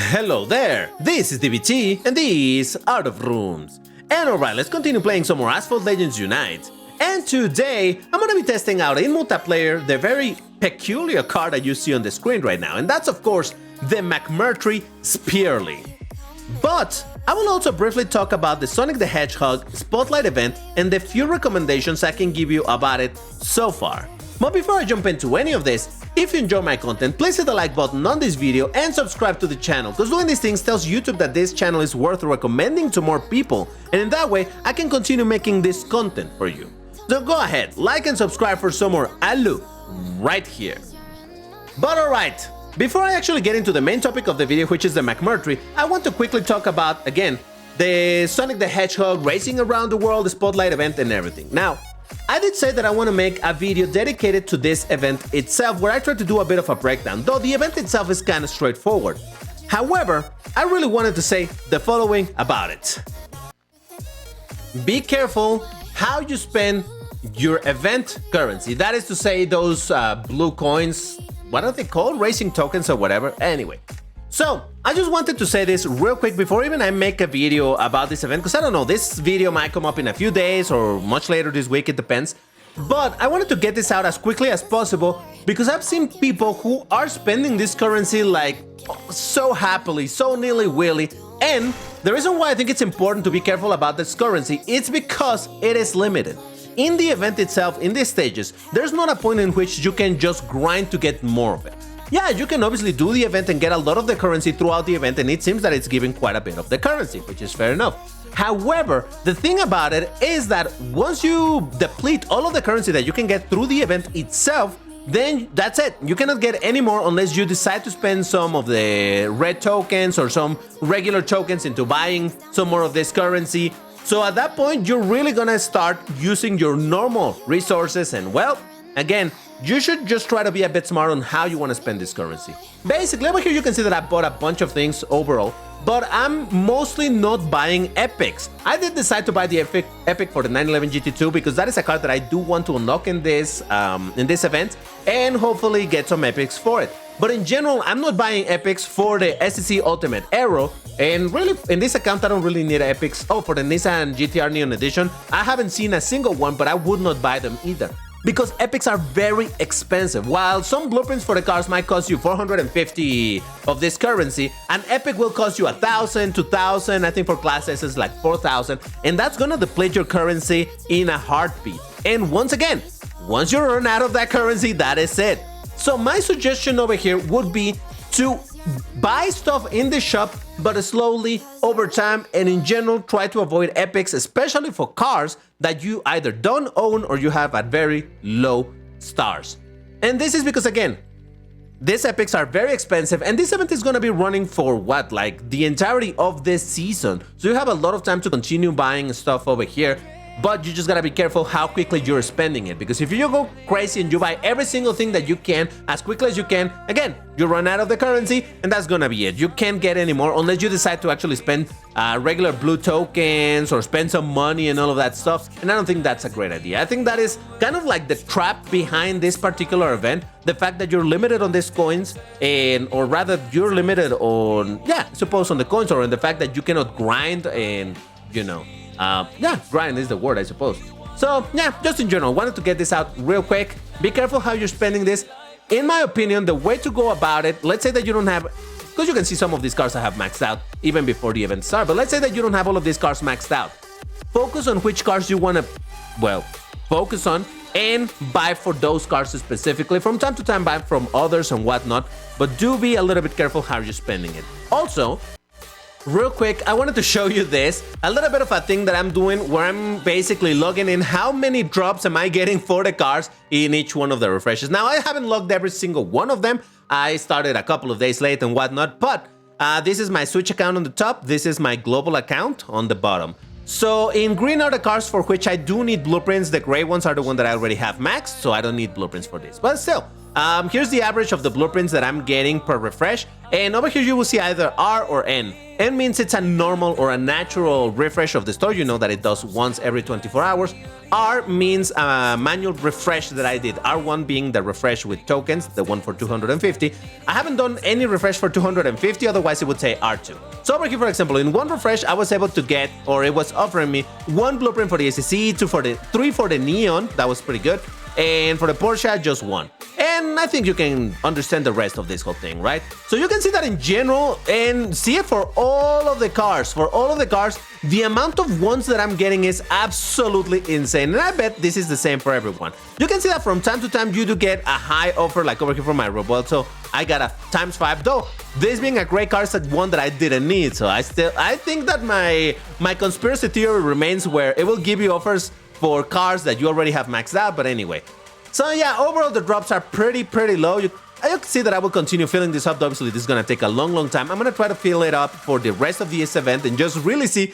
Hello there, this is DBT and these are the rooms. And alright, let's continue playing some more Asphalt Legends Unite. And today, I'm gonna be testing out in multiplayer the very peculiar card that you see on the screen right now. And that's of course the McMurtry Speirling. But I will also briefly talk about the Sonic the Hedgehog Spotlight event and the few recommendations I can give you about it so far. But before I jump into any of this, if you enjoy my content, please hit the like button on this video and subscribe to the channel, because doing these things tells YouTube that this channel is worth recommending to more people, and in that way I can continue making this content for you. So go ahead, like and subscribe for some more Alu right here. But alright, before I actually get into the main topic of the video, which is the McMurtry, I want to quickly talk about, again, the Sonic the Hedgehog racing around the world, the Spotlight event and everything. Now, I did say that I want to make a video dedicated to this event itself, where I try to do a bit of a breakdown, though the event itself is kind of straightforward. However, I really wanted to say the following about it. Be careful how you spend your event currency. That is to say, those blue coins, what are they called? Racing tokens or whatever. Anyway, so I just wanted to say this real quick before even I make a video about this event, because I don't know, this video might come up in a few days or much later this week, it depends. But I wanted to get this out as quickly as possible because I've seen people who are spending this currency like so happily, so nilly-willy, and the reason why I think it's important to be careful about this currency is because it is limited. In the event itself, in these stages, there's not a point in which you can just grind to get more of it. Yeah, you can obviously do the event and get a lot of the currency throughout the event, and it seems that it's giving quite a bit of the currency, which is fair enough. However, the thing about it is that once you deplete all of the currency that you can get through the event itself, then that's it. You cannot get any more unless you decide to spend some of the red tokens or some regular tokens into buying some more of this currency. So at that point, you're really gonna start using your normal resources, and well, again, you should just try to be a bit smart on how you want to spend this currency. Basically, over here you can see that I bought a bunch of things overall, but I'm mostly not buying epics. I did decide to buy the epic for the 911 GT2 because that is a card that I do want to unlock in this event and hopefully get some epics for it. But in general, I'm not buying epics for the SEC Ultimate Aero, and really, in this account, I don't really need epics. Oh, for the Nissan GTR Neon Edition, I haven't seen a single one, but I would not buy them either, because epics are very expensive. While some blueprints for the cars might cost you 450 of this currency, an epic will cost you 1,000, 2,000, I think for Class S is like 4,000, and that's gonna deplete your currency in a heartbeat. And once again, once you run out of that currency, that is it. So my suggestion over here would be to buy stuff in the shop, but slowly over time, and in general try to avoid epics, especially for cars that you either don't own or you have at very low stars. And this is because, again, these epics are very expensive, and this event is going to be running for what, like the entirety of this season, so you have a lot of time to continue buying stuff over here. But you just gotta be careful how quickly you're spending it, because if you go crazy and you buy every single thing that you can as quickly as you can, again, you run out of the currency and that's gonna be it. You can't get any more unless you decide to actually spend regular blue tokens or spend some money and all of that stuff, and I don't think that's a great idea. I think that is kind of like the trap behind this particular event, the fact that you're limited on these coins, and or rather you're limited on, yeah, suppose on the coins, or on the fact that you cannot grind and, you know, yeah, grind is the word, I suppose. So yeah, just in general, wanted to get this out real quick. Be careful how you're spending this. In my opinion, the way to go about it, let's say that you don't have, because you can see some of these cars I have maxed out even before the event starts, but let's say that you don't have all of these cars maxed out. Focus on which cars you want to, well, focus on, and buy for those cars specifically. From time to time, buy from others and whatnot, but do be a little bit careful how you're spending it. Also, real quick, I wanted to show you this, a little bit of a thing that I'm doing where I'm basically logging in how many drops am I getting for the cars in each one of the refreshes. Now, I haven't logged every single one of them. I started a couple of days late and whatnot, but this is my Switch account on the top. This is my global account on the bottom. So in green are the cars for which I do need blueprints. The gray ones are the ones that I already have maxed, so I don't need blueprints for this. But still, here's the average of the blueprints that I'm getting per refresh. And over here you will see either R or N. N means it's a normal or a natural refresh of the store. You know that it does once every 24 hours. R means a manual refresh that I did. R1 being the refresh with tokens, the one for 250. I haven't done any refresh for 250, otherwise it would say R2. So over here, for example, in one refresh, I was able to get, or it was offering me, 1 blueprint for the ACC, 3 for the Neon, that was pretty good, and for the Porsche, just 1. And I think you can understand the rest of this whole thing, right? So you can see that in general, and see it for all of the cars. For all of the cars, the amount of ones that I'm getting is absolutely insane. And I bet this is the same for everyone. You can see that from time to time, you do get a high offer, like over here for my Roberto. I got a ×5, though this being a great car is one that I didn't need. So I think that my conspiracy theory remains where it will give you offers for cars that you already have maxed out, but anyway. So yeah, overall the drops are pretty low. You can see that I will continue filling this up. Obviously, this is going to take a long time. I'm going to try to fill it up for the rest of this event and just really see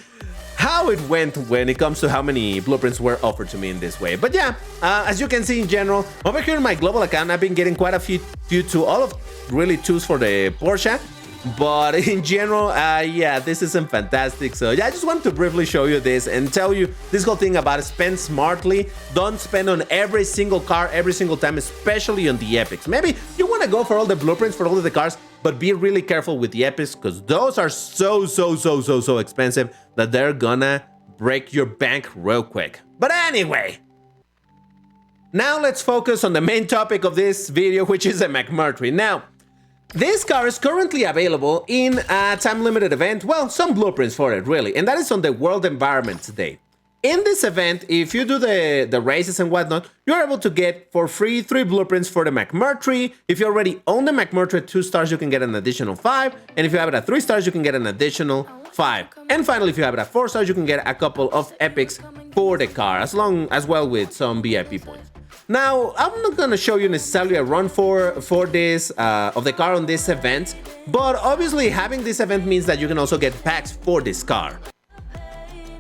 how it went when it comes to how many blueprints were offered to me in this way. But yeah, as you can see in general, over here in my global account, I've been getting quite a few to all of really 2s for the Porsche. But in general, yeah, this isn't fantastic. So yeah, I just wanted to briefly show you this and tell you this whole thing about spend smartly. Don't spend on every single car every single time, especially on the epics. Maybe you want to go for all the blueprints for all of the cars, but be really careful with the epics because those are so expensive that they're gonna break your bank real quick. But anyway, now let's focus on the main topic of this video, which is a McMurtry. Now, this car is currently available in a time-limited event, well, some blueprints for it, really, and that is on the World Environment Day. In this event, if you do the races and whatnot, you're able to get for free 3 blueprints for the McMurtry. If you already own the McMurtry at 2 stars, you can get an additional 5, and if you have it at 3 stars, you can get an additional 5. And finally, if you have it at 4 stars, you can get a couple of epics for the car, as well with some VIP points. Now, I'm not going to show you necessarily a run for this of the car on this event, but obviously having this event means that you can also get packs for this car.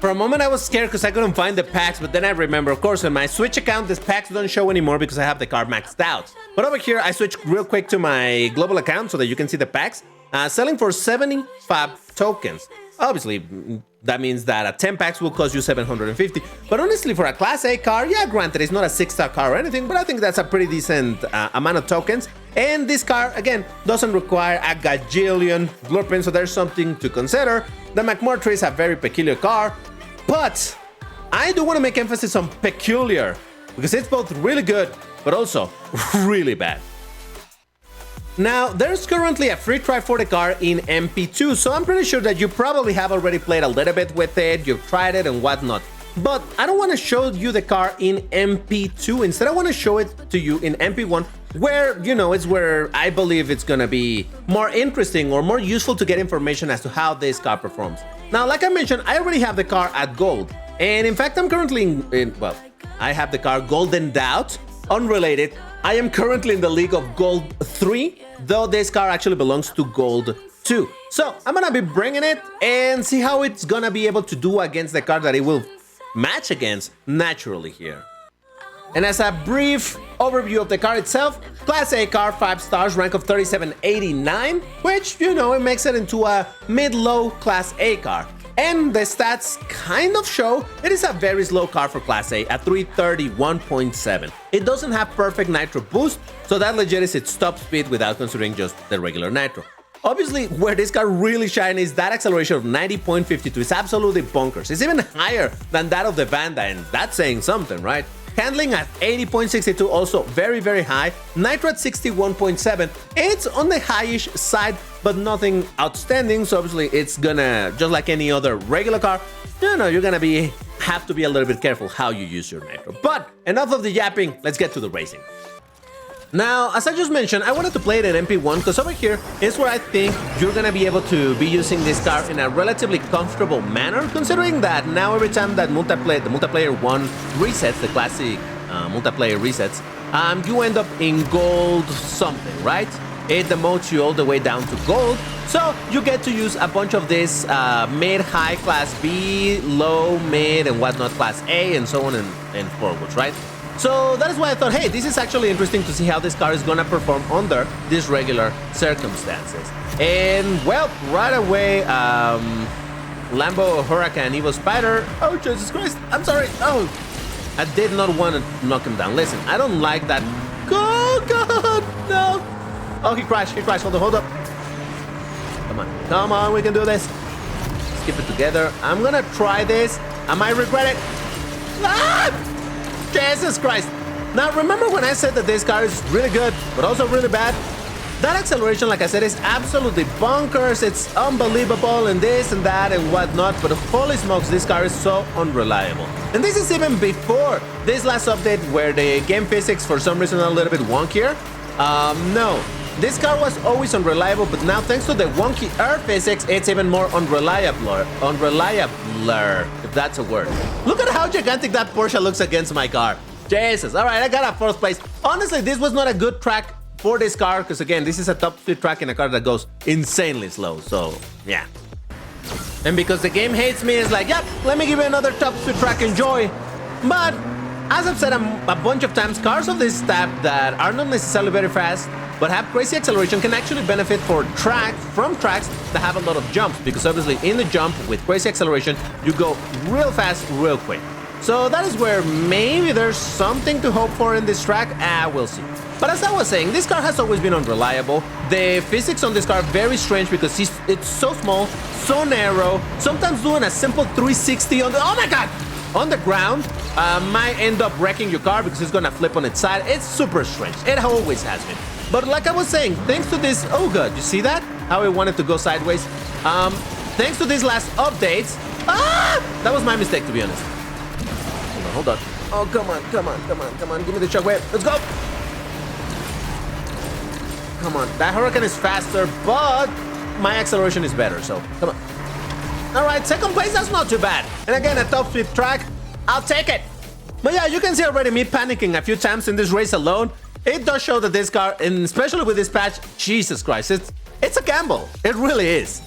For a moment I was scared because I couldn't find the packs, but then I remember, of course, on my Switch account, these packs don't show anymore because I have the car maxed out. But over here, I switched real quick to my global account so that you can see the packs, selling for 75 tokens. Obviously, that means that 10 packs will cost you 750. But honestly, for a Class A car, yeah, granted, it's not a 6-star car or anything, but I think that's a pretty decent amount of tokens. And this car, again, doesn't require a gajillion blueprints, so there's something to consider. The McMurtry is a very peculiar car, but I do want to make emphasis on peculiar, because it's both really good, but also really bad. Now, there's currently a free try for the car in MP2, so I'm pretty sure that you probably have already played a little bit with it, you've tried it and whatnot. But I don't want to show you the car in MP2, instead I want to show it to you in MP1, where, you know, it's where I believe it's gonna be more interesting or more useful to get information as to how this car performs. Now, like I mentioned, I already have the car at gold, and in fact, I'm currently well, I have the car goldened out. Unrelated, I am currently in the league of gold 3, though this car actually belongs to gold 2. So I'm gonna be bringing it and see how it's gonna be able to do against the car that it will match against naturally here. And as a brief overview of the car itself, Class A car, 5 stars, rank of 3789, which, you know, it makes it into a mid-low Class A car. And the stats kind of show it is a very slow car for Class A at 331.7. It doesn't have perfect nitro boost, so that legit is its top speed without considering just the regular nitro. Obviously, where this car really shines is that acceleration of 90.52. It's absolutely bonkers. It's even higher than that of the Vanda, and that's saying something, right? Handling at 80.62, also very high. Nitro at 61.7. It's on the highish side, but nothing outstanding. So obviously it's gonna, just like any other regular car, you know, you're gonna have to be a little bit careful how you use your nitro. But enough of the yapping, let's get to the racing. Now, as I just mentioned, I wanted to play it in MP1 because over here is where I think you're gonna be able to be using this car in a relatively comfortable manner, considering that now every time that the multiplayer 1 resets, the classic multiplayer resets, you end up in gold something, right? It demotes you all the way down to gold, so you get to use a bunch of this mid-high Class B, low, mid, and whatnot Class A, and so on and forwards, right? So that is why I thought, hey, this is actually interesting to see how this car is gonna perform under these regular circumstances. And well, right away, Lambo, Huracan, Evo Spider. Oh, Jesus Christ, I'm sorry. Oh, I did not want to knock him down. Listen, I don't like that. Oh, God, no. Oh, he crashed, hold up. Come on, we can do this. Let's keep it together. I'm gonna try this. I might regret it. Ah! Jesus Christ. Now, remember when I said that this car is really good, but also really bad? That acceleration, like I said, is absolutely bonkers. It's unbelievable and this and that and whatnot, but holy smokes, this car is so unreliable. And this is even before this last update where the game physics for some reason are a little bit wonkier. No, this car was always unreliable, but now thanks to the wonky air physics, it's even more unreliable, if that's a word. Look at how gigantic that Porsche looks against my car. Jesus, all right, I got a 4th place. Honestly, this was not a good track for this car, because again, this is a top speed track in a car that goes insanely slow, so yeah. And because the game hates me, it's like, yep, let me give you another top speed track, enjoy. But as I've said a bunch of times, cars of this type that are not necessarily very fast, but have crazy acceleration can actually benefit from tracks that have a lot of jumps, because obviously in the jump with crazy acceleration, you go real fast, real quick. So that is where maybe there's something to hope for in this track. We'll see. But as I was saying, this car has always been unreliable. The physics on this car are very strange because it's so small, so narrow. Sometimes doing a simple 360 on the, oh my God, on the ground might end up wrecking your car because it's gonna flip on its side. It's super strange. It always has been. But like I was saying, thanks to this, oh God, you see that? How it wanted to go sideways? Thanks to these last updates, that was my mistake, to be honest. Hold on. Oh, come on. Give me the shockwave. Let's go. Come on. That Huracan is faster, but my acceleration is better, so come on. All right, 2nd place, that's not too bad. And again, a top speed track, I'll take it. But yeah, you can see already me panicking a few times in this race alone. It does show that this car, and especially with this patch, Jesus Christ, it's a gamble. It really is.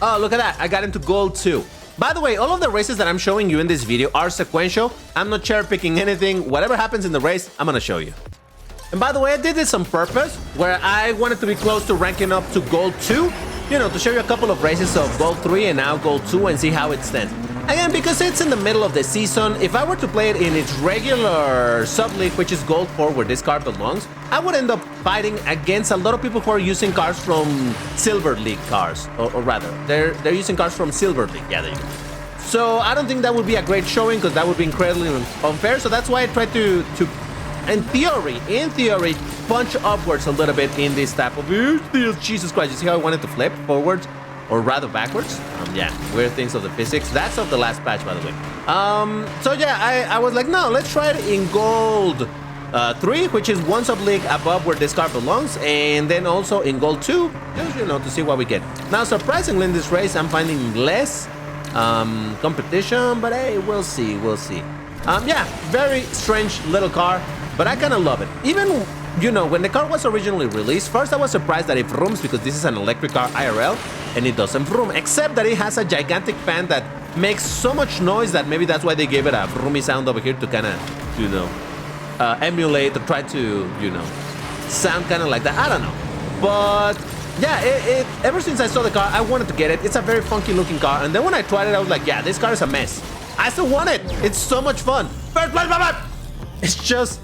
Oh, look at that. I got into gold too. By the way, all of the races that I'm showing you in this video are sequential. I'm not cherry picking anything. Whatever happens in the race, I'm gonna show you. And by the way, I did this on purpose, where I wanted to be close to ranking up to gold 2, you know, to show you a couple of races of gold 3 and now gold 2 and see how it stands. Again, because it's in the middle of the season, if I were to play it in its regular sub-league, which is Gold 4, where this car belongs, I would end up fighting against a lot of people who are using cars from Silver League cars, or rather, they're using cars from Silver League. Yeah, there you go. So I don't think that would be a great showing, because that would be incredibly unfair. So that's why I tried to in theory, punch upwards a little bit in this type of Jesus Christ. You see how I wanted to flip forwards? Or rather backwards. Yeah, weird things of the physics. That's of the last patch, by the way. So yeah, I was like, no, let's try it in gold 3, which is one sub-league above where this car belongs, and then also in gold 2, just, you know, to see what we get. Now, surprisingly, in this race, I'm finding less competition, but hey, we'll see. Yeah, very strange little car, but I kind of love it. Even, you know, when the car was originally released, first I was surprised that it vrooms because this is an electric car IRL, and it doesn't vroom, except that it has a gigantic fan that makes so much noise that maybe that's why they gave it a vroomy sound over here to kind of, you know, emulate or try to, you know, sound kind of like that. I don't know. But yeah, ever since I saw the car, I wanted to get it. It's a very funky looking car. And then when I tried it, I was like, yeah, this car is a mess. I still want it. It's so much fun. First place, bye-bye. It's just,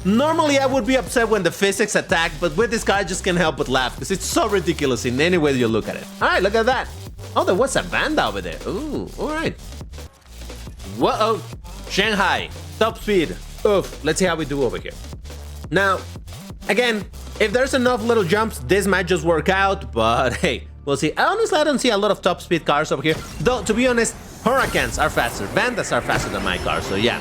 normally I would be upset when the physics attack, but with this car, I just can't help but laugh because it's so ridiculous in any way you look at it. All right, look at that. Oh, there was a Vanda over there. Ooh, all right. Whoa, Shanghai, top speed. Oof, let's see how we do over here. Now, again, if there's enough little jumps, this might just work out, but hey, we'll see. Honestly, I don't see a lot of top speed cars over here. Though, to be honest, Huracans are faster, Vandas are faster than my car, so yeah.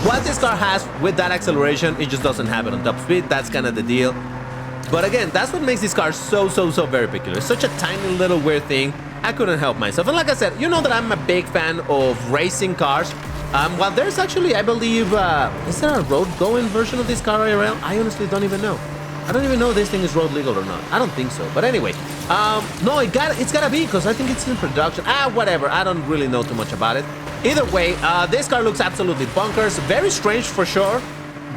What this car has with that acceleration, it just doesn't have it on top speed. That's kind of the deal. But again, that's what makes this car so very peculiar. It's such a tiny little weird thing. I couldn't help myself. And like I said, you know that I'm a big fan of racing cars. Well, there's actually, I believe, is there a road-going version of this car IRL? I honestly don't even know. I don't even know if this thing is road legal or not. I don't think so. But anyway, no, it's gotta be because I think it's in production. Whatever. I don't really know too much about it. Either way, this car looks absolutely bonkers. Very strange for sure,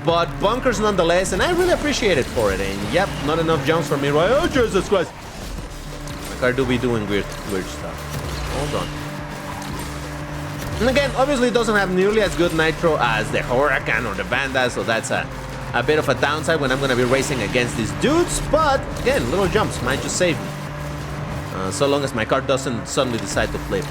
but bonkers nonetheless, and I really appreciate it for it. And yep, not enough jumps for me, right? Oh, Jesus Christ. My car do be doing weird stuff. Hold on. And again, obviously it doesn't have nearly as good nitro as the Huracan or the Vanda, so that's a bit of a downside when I'm going to be racing against these dudes. But again, little jumps might just save me. So long as my car doesn't suddenly decide to flip.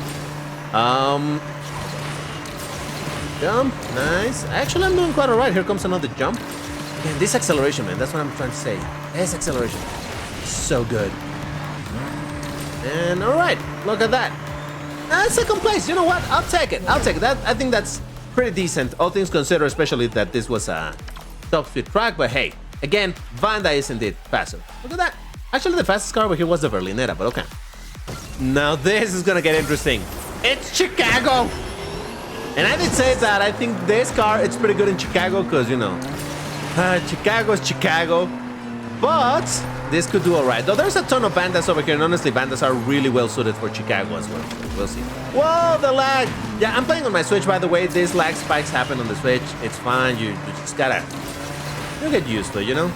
Jump, nice. Actually, I'm doing quite alright. Here comes another jump. Man, this acceleration, man, that's what I'm trying to say. This acceleration, so good. And alright, look at that. Second place, you know what? I'll take it. That, I think that's pretty decent, all things considered, especially that this was a top speed track. But hey, again, Vanda is indeed faster. Look at that. Actually, the fastest car over here was the Berlinetta, but okay. Now this is gonna get interesting. It's Chicago! And I did say that I think this car, it's pretty good in Chicago, because, you know, Chicago's Chicago. But this could do alright. Though there's a ton of Vandas over here, and honestly, Vandas are really well suited for Chicago as well. We'll see. Whoa, the lag! Yeah, I'm playing on my Switch, by the way. These lag spikes happen on the Switch. It's fine. You just gotta... You'll get used to it, you know?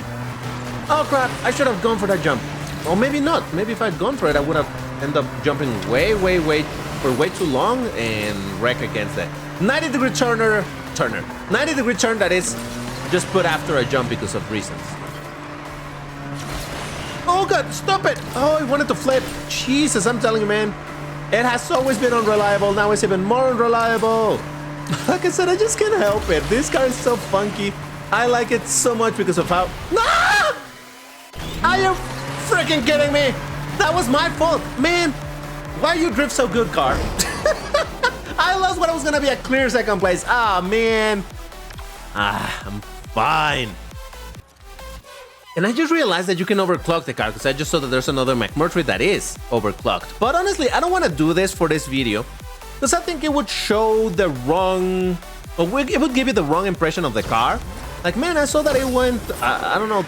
Oh crap, I should have gone for that jump. Or maybe not. Maybe if I'd gone for it, I would have ended up jumping way too long and wreck against that 90-degree turner. 90-degree turn that is just put after a jump because of reasons. Oh god, stop it! Oh, he wanted to flip. Jesus, I'm telling you, man. It has always been unreliable. Now it's even more unreliable. Like I said, I just can't help it. This car is so funky. I like it so much because of how... No! Are you freaking kidding me? That was my fault. Man, why you drift so good, car? I lost what was gonna be a clear second place. Ah, man. I'm fine. And I just realized that you can overclock the car, because I just saw that there's another McMurtry that is overclocked. But honestly, I don't want to do this for this video, because I think it would show the wrong... Well, it would give you the wrong impression of the car. Like, man, I saw that it went, I don't know,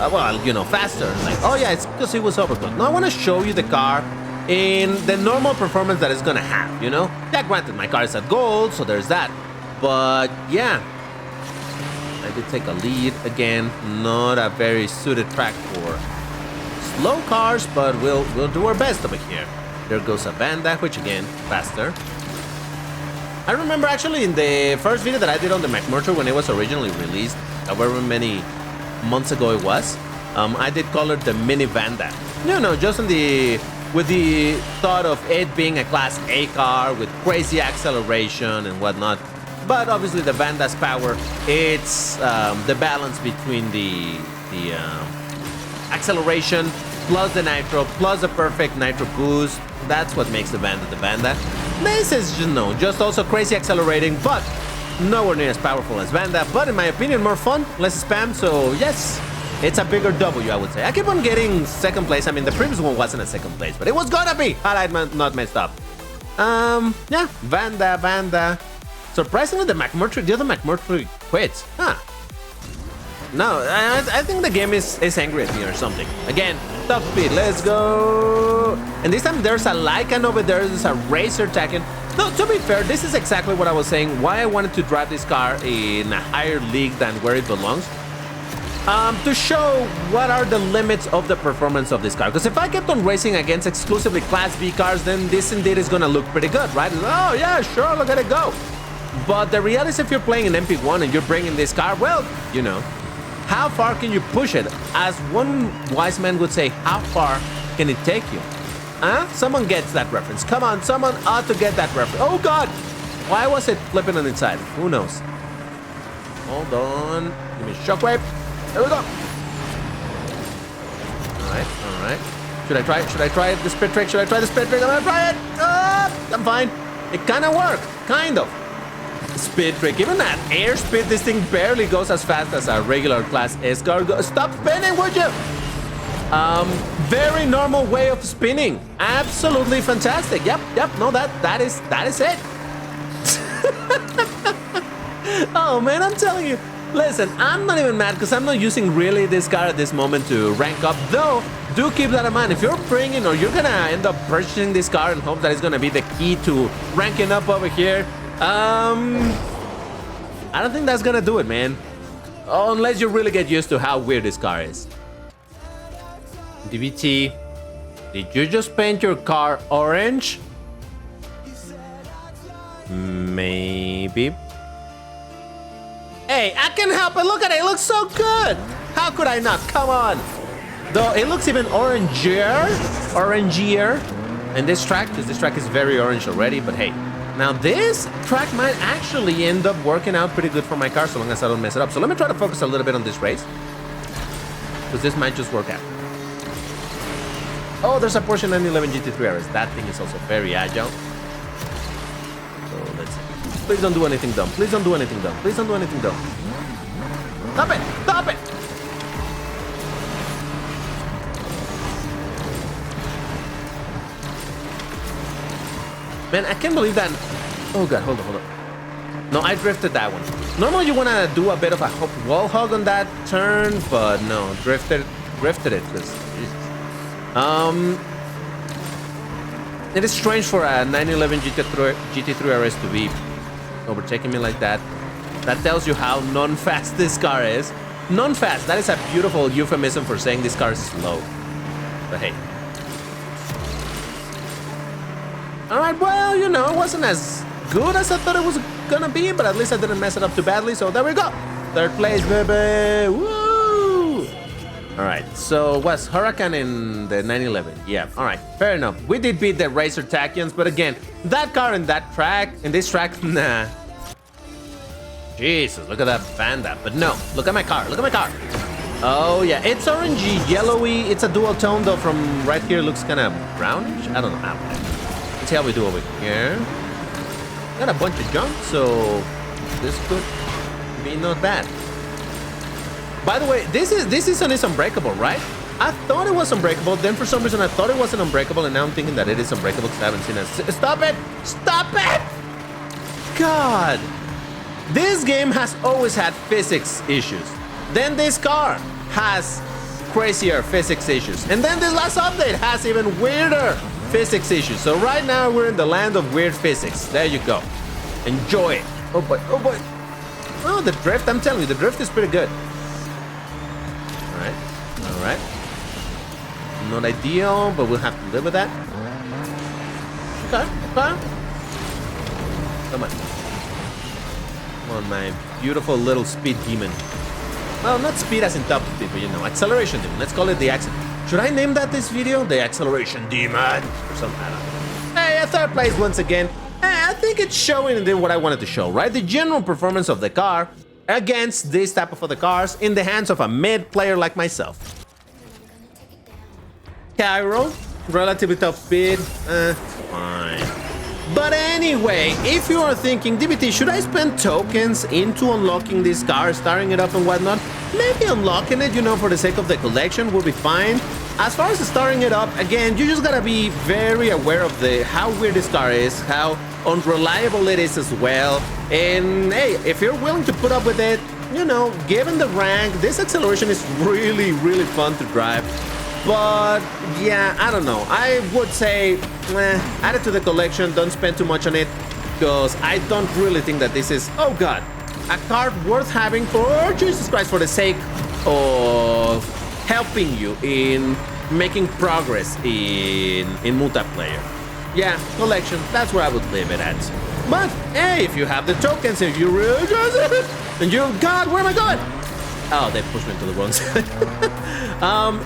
well, you know, faster. Like, oh yeah, it's because it was overclocked. No, I want to show you the car in the normal performance that it's gonna have, you know? Yeah, granted, my car is at gold, so there's that. But yeah, I did take a lead again. Not a very suited track for slow cars, but we'll do our best over here. There goes a Vanda, which again, faster. I remember actually in the first video that I did on the McMurtry when it was originally released, however many months ago it was, I did call it the mini Vanda. No, just with the thought of it being a Class A car with crazy acceleration and whatnot. But obviously the Vanda's power, it's the balance between the acceleration plus the nitro plus the perfect nitro boost. That's what makes the Vanda. This is just also crazy accelerating, but nowhere near as powerful as Vanda. But in my opinion, more fun, less spam. So yes, it's a bigger W, I would say. I keep on getting second place. I mean, the previous one wasn't a second place, but it was gonna be had I not messed up. Yeah, Vanda. Surprisingly, the other McMurtry quits. Huh. No, I think the game is angry at me or something. Again, top speed, let's go. And this time there's a Lycan over there, there's a racer attacking. No, to be fair, this is exactly what I was saying, why I wanted to drive this car in a higher league than where it belongs. To show what are the limits of the performance of this car. Because if I kept on racing against exclusively Class B cars, then this indeed is gonna look pretty good, right? Oh yeah, sure, look at it go. But the reality is, if you're playing an MP1 and you're bringing this car, well, you know, how far can you push it? As one wise man would say, how far can it take you? Huh? Someone gets that reference. Come on, someone ought to get that reference. Oh God! Why was it flipping on the inside? Who knows? Hold on. Give me a shockwave. There we go. Alright. Should I try the split trick? I'm gonna try it! I'm fine. It kinda worked. Kind of. Speed trick. Even at air speed, this thing barely goes as fast as a regular Class S car. Stop spinning, would you? Very normal way of spinning. Absolutely fantastic. Yep. No, that is it. Oh man, I'm telling you. Listen, I'm not even mad because I'm not using really this car at this moment to rank up. Though do keep that in mind. If you're bringing or you're gonna end up purchasing this car and hope that it's gonna be the key to ranking up over here, I don't think that's gonna do it, man. Unless you really get used to how weird this car is. DVT, did you just paint your car orange? Maybe. Hey, I can help it. Look at it. It looks so good. How could I not? Come on. Though it looks even orangier. And this track, because this track is very orange already, but hey. Now this track might actually end up working out pretty good for my car so long as I don't mess it up. So let me try to focus a little bit on this race. Because this might just work out. Oh, there's a Porsche 911 GT3 RS. That thing is also very agile. So let's see. Please don't do anything dumb. Please don't do anything dumb. Please don't do anything dumb. Stop it! Stop it! Man, I can't believe that. Oh god, hold on. No, I drifted that one. Normally you want to do a bit of a wall hug on that turn, but no, drifted it because it is strange for a 911 GT3 RS to be overtaking me like that. That tells you how non-fast this car is. Non-fast, that is a beautiful euphemism for saying this car is slow. But hey. Alright, well, you know, it wasn't as good as I thought it was gonna be, but at least I didn't mess it up too badly, so there we go. Third place, baby. Woo! Alright, so what's Huracan in the 911? Yeah, alright, fair enough. We did beat the Racer Tachyons, but again, that car in that track, in this track, nah. Jesus, look at that Vanda. But no, look at my car, look at my car. Oh yeah, it's orangey, yellowy. It's a dual tone though. From right here, looks kind of brownish. I don't know. Let's see how we do over here. Got a bunch of junk, so this could be not bad. By the way, this season is unbreakable, right? I thought it was unbreakable. Then for some reason I thought it wasn't unbreakable, and now I'm thinking that it is unbreakable because I haven't seen it. Stop it! Stop it! God, this game has always had physics issues. Then this car has crazier physics issues, and then this last update has even weirder physics issues. So right now we're in the land of weird physics. There you go. Enjoy it. Oh boy, oh boy. Oh, the drift, I'm telling you, the drift is pretty good. Alright, alright. Not ideal, but we'll have to live with that. Okay, okay. Come on. Come on, my beautiful little speed demon. Well, not speed as in top speed, but you know, acceleration demon. Let's call it the acceleration. Should I name that this video? The acceleration demon? Or something, I don't know. Hey, third place once again. Hey, I think it's showing what I wanted to show, right? The general performance of the car against this type of other cars in the hands of a mid player like myself. Cairo, relatively top speed, fine. But anyway, if you are thinking, DBT, should I spend tokens into unlocking this car, starting it up and whatnot? Maybe unlocking it, you know, for the sake of the collection will be fine. As far as starting it up, again, you just gotta be very aware of how weird this car is, how unreliable it is as well. And hey, if you're willing to put up with it, you know, given the rank, this acceleration is really, really fun to drive. But yeah, I don't know. I would say add it to the collection. Don't spend too much on it, because I don't really think that this is, oh god, a card worth having for, Jesus Christ, for the sake of helping you in making progress in multiplayer. Yeah, collection, that's where I would leave it at. But hey, if you have the tokens, if you really just and you, god, where am I going? Oh, they pushed me to the wrong side.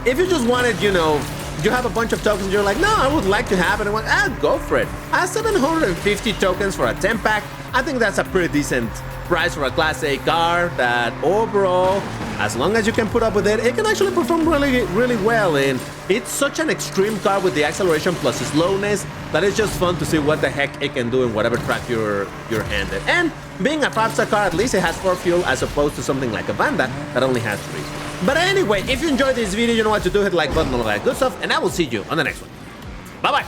If you just wanted, you know, you have a bunch of tokens, you're like, no, I would like to have it. Go for it. 750 tokens for a 10-pack. I think that's a pretty decent price for a Class A car that overall, as long as you can put up with it, it can actually perform really, really well. And it's such an extreme car with the acceleration plus the slowness that it's just fun to see what the heck it can do in whatever track you're handed. And being a 5-star car, at least it has 4 fuel as opposed to something like a Vanda that only has 3. But anyway, if you enjoyed this video, you know what to do. Hit the like button, all that good stuff, and I will see you on the next one. Bye-bye.